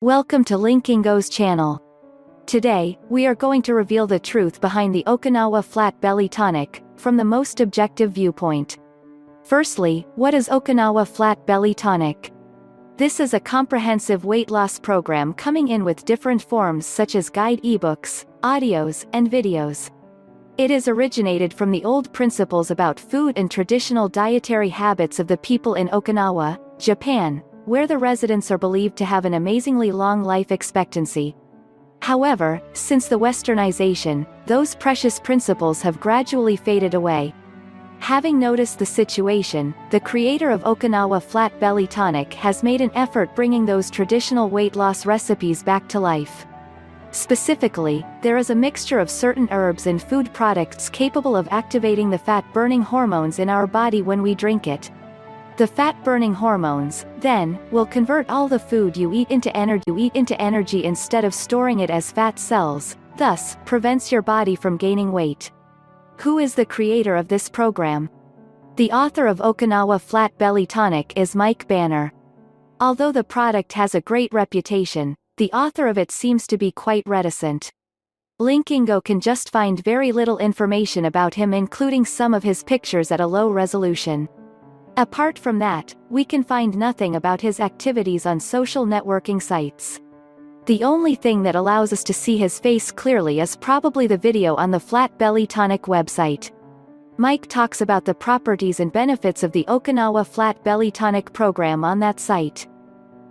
Welcome to Linkingo's channel. Today, we are going to reveal the truth behind the Okinawa Flat Belly Tonic, from the most objective viewpoint. Firstly, what is Okinawa Flat Belly Tonic? This is a comprehensive weight loss program coming in with different forms such as guide ebooks, audios, and videos. It is originated from the old principles about food and traditional dietary habits of the people in Okinawa, Japan, where the residents are believed to have an amazingly long life expectancy. However, since the westernization, those precious principles have gradually faded away. Having noticed the situation, the creator of Okinawa Flat Belly Tonic has made an effort bringing those traditional weight loss recipes back to life. Specifically, there is a mixture of certain herbs and food products capable of activating the fat-burning hormones in our body when we drink it. The fat-burning hormones, then, will convert all the food you eat into energy instead of storing it as fat cells, thus, prevents your body from gaining weight. Who is the creator of this program? The author of Okinawa Flat Belly Tonic is Mike Banner. Although the product has a great reputation, the author of it seems to be quite reticent. Linkingo can just find very little information about him, including some of his pictures at a low resolution. Apart from that, we can find nothing about his activities on social networking sites. The only thing that allows us to see his face clearly is probably the video on the Flat Belly Tonic website. Mike talks about the properties and benefits of the Okinawa Flat Belly Tonic program on that site.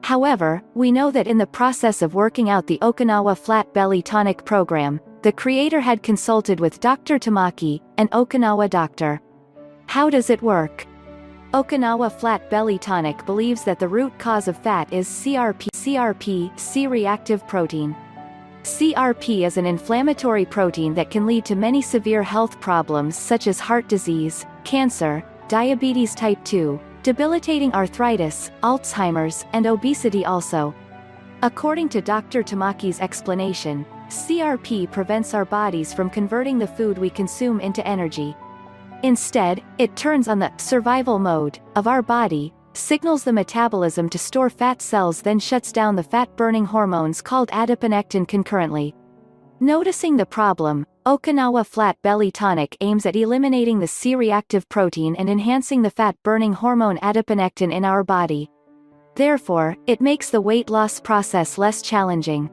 However, we know that in the process of working out the Okinawa Flat Belly Tonic program, the creator had consulted with Dr. Tamaki, an Okinawa doctor. How does it work? Okinawa Flat Belly Tonic believes that the root cause of fat is CRP, C-reactive protein. CRP is an inflammatory protein that can lead to many severe health problems such as heart disease, cancer, diabetes type 2, debilitating arthritis, Alzheimer's, and obesity also. According to Dr. Tamaki's explanation, CRP prevents our bodies from converting the food we consume into energy. Instead, it turns on the survival mode of our body, signals the metabolism to store fat cells, then shuts down the fat-burning hormones called adiponectin concurrently. Noticing the problem, Okinawa Flat Belly Tonic aims at eliminating the C-reactive protein and enhancing the fat-burning hormone adiponectin in our body. Therefore, it makes the weight loss process less challenging.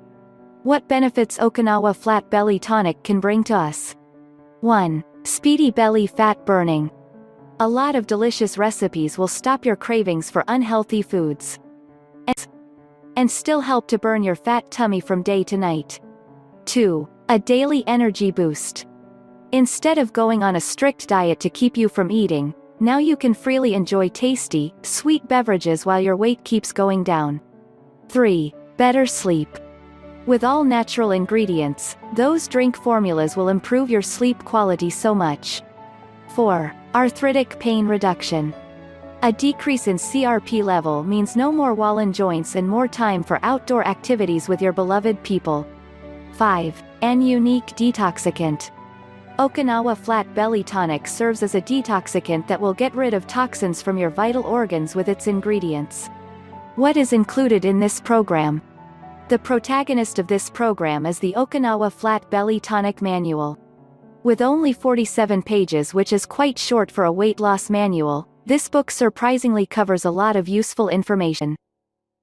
What benefits Okinawa Flat Belly Tonic can bring to us? 1. Speedy belly fat burning. A lot of delicious recipes will stop your cravings for unhealthy foods. And still help to burn your fat tummy from day to night. 2. A daily energy boost. Instead of going on a strict diet to keep you from eating, now you can freely enjoy tasty, sweet beverages while your weight keeps going down. 3. Better sleep. With all natural ingredients, those drink formulas will improve your sleep quality so much. 4. Arthritic pain reduction. A decrease in CRP level means no more swollen joints and more time for outdoor activities with your beloved people. 5. An unique detoxicant. Okinawa Flat Belly Tonic serves as a detoxicant that will get rid of toxins from your vital organs with its ingredients. What is included in this program? The protagonist of this program is the Okinawa Flat Belly Tonic Manual. With only 47 pages, which is quite short for a weight loss manual, this book surprisingly covers a lot of useful information.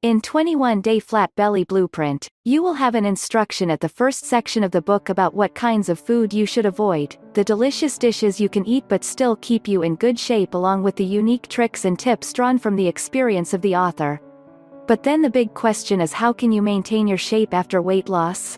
In 21-day Flat Belly Blueprint, you will have an instruction at the first section of the book about what kinds of food you should avoid, the delicious dishes you can eat but still keep you in good shape, along with the unique tricks and tips drawn from the experience of the author. But then the big question is, how can you maintain your shape after weight loss?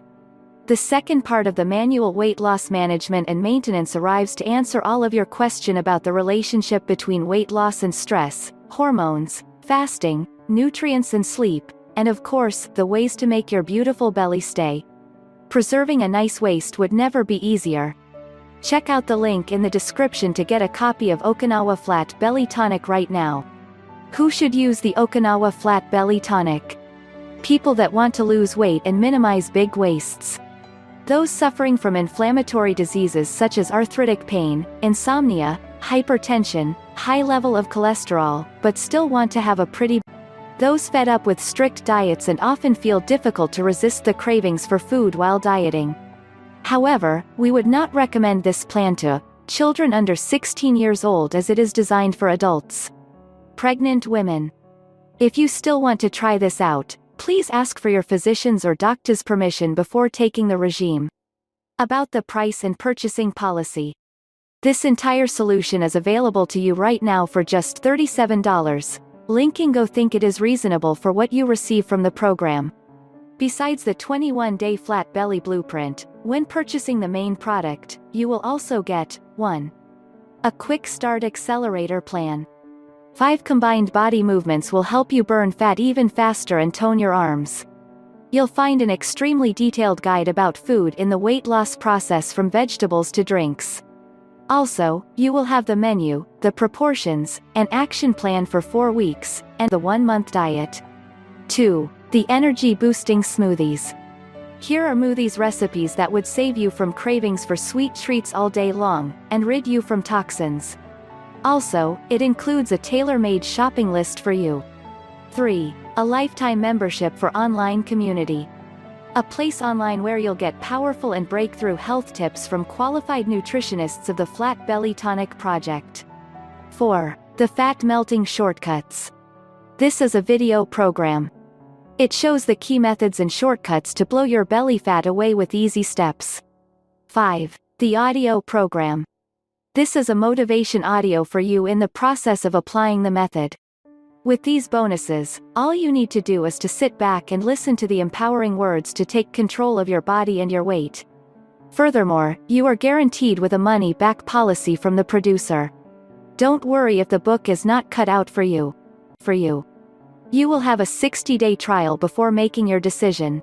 The second part of the manual, weight loss management and maintenance, arrives to answer all of your question about the relationship between weight loss and stress, hormones, fasting, nutrients and sleep, and of course, the ways to make your beautiful belly stay. Preserving a nice waist would never be easier. Check out the link in the description to get a copy of Okinawa Flat Belly Tonic right now. Who should use the Okinawa Flat Belly Tonic? People that want to lose weight and minimize big waists. Those suffering from inflammatory diseases such as arthritic pain, insomnia, hypertension, high level of cholesterol, but still want to have a pretty those fed up with strict diets and often feel difficult to resist the cravings for food while dieting. However, we would not recommend this plan to children under 16 years old as it is designed for adults. Pregnant women. If you still want to try this out, please ask for your physician's or doctor's permission before taking the regime. About the price and purchasing policy. This entire solution is available to you right now for just $37. Linkingo think it is reasonable for what you receive from the program. Besides the 21-day flat belly blueprint, when purchasing the main product, you will also get 1. A quick start accelerator plan. 5 combined body movements will help you burn fat even faster and tone your arms. You'll find an extremely detailed guide about food in the weight loss process from vegetables to drinks. Also, you will have the menu, the proportions, an action plan for 4 weeks, and the 1-month diet. 2. The energy-boosting smoothies. Here are smoothies recipes that would save you from cravings for sweet treats all day long, and rid you from toxins. Also, it includes a tailor-made shopping list for you. 3. A lifetime membership for online community. A place online where you'll get powerful and breakthrough health tips from qualified nutritionists of the Flat Belly Tonic project. 4. The Fat Melting Shortcuts. This is a video program. It shows the key methods and shortcuts to blow your belly fat away with easy steps. 5. The audio program. This is a motivation audio for you in the process of applying the method. With these bonuses, all you need to do is to sit back and listen to the empowering words to take control of your body and your weight. Furthermore, you are guaranteed with a money-back policy from the producer. Don't worry if the book is not cut out for you. You will have a 60-day trial before making your decision.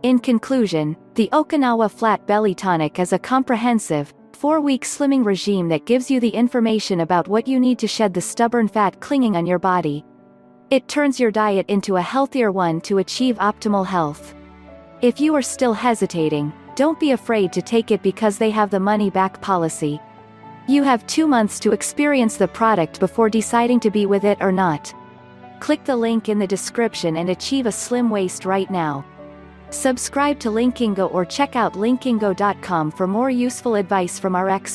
In conclusion, the Okinawa Flat Belly Tonic is a comprehensive, 4-week slimming regime that gives you the information about what you need to shed the stubborn fat clinging on your body. It turns your diet into a healthier one to achieve optimal health. If you are still hesitating, don't be afraid to take it because they have the money-back policy. You have 2 months to experience the product before deciding to be with it or not. Click the link in the description and achieve a slim waist right now. Subscribe to Linkingo or check out linkingo.com for more useful advice from our experts.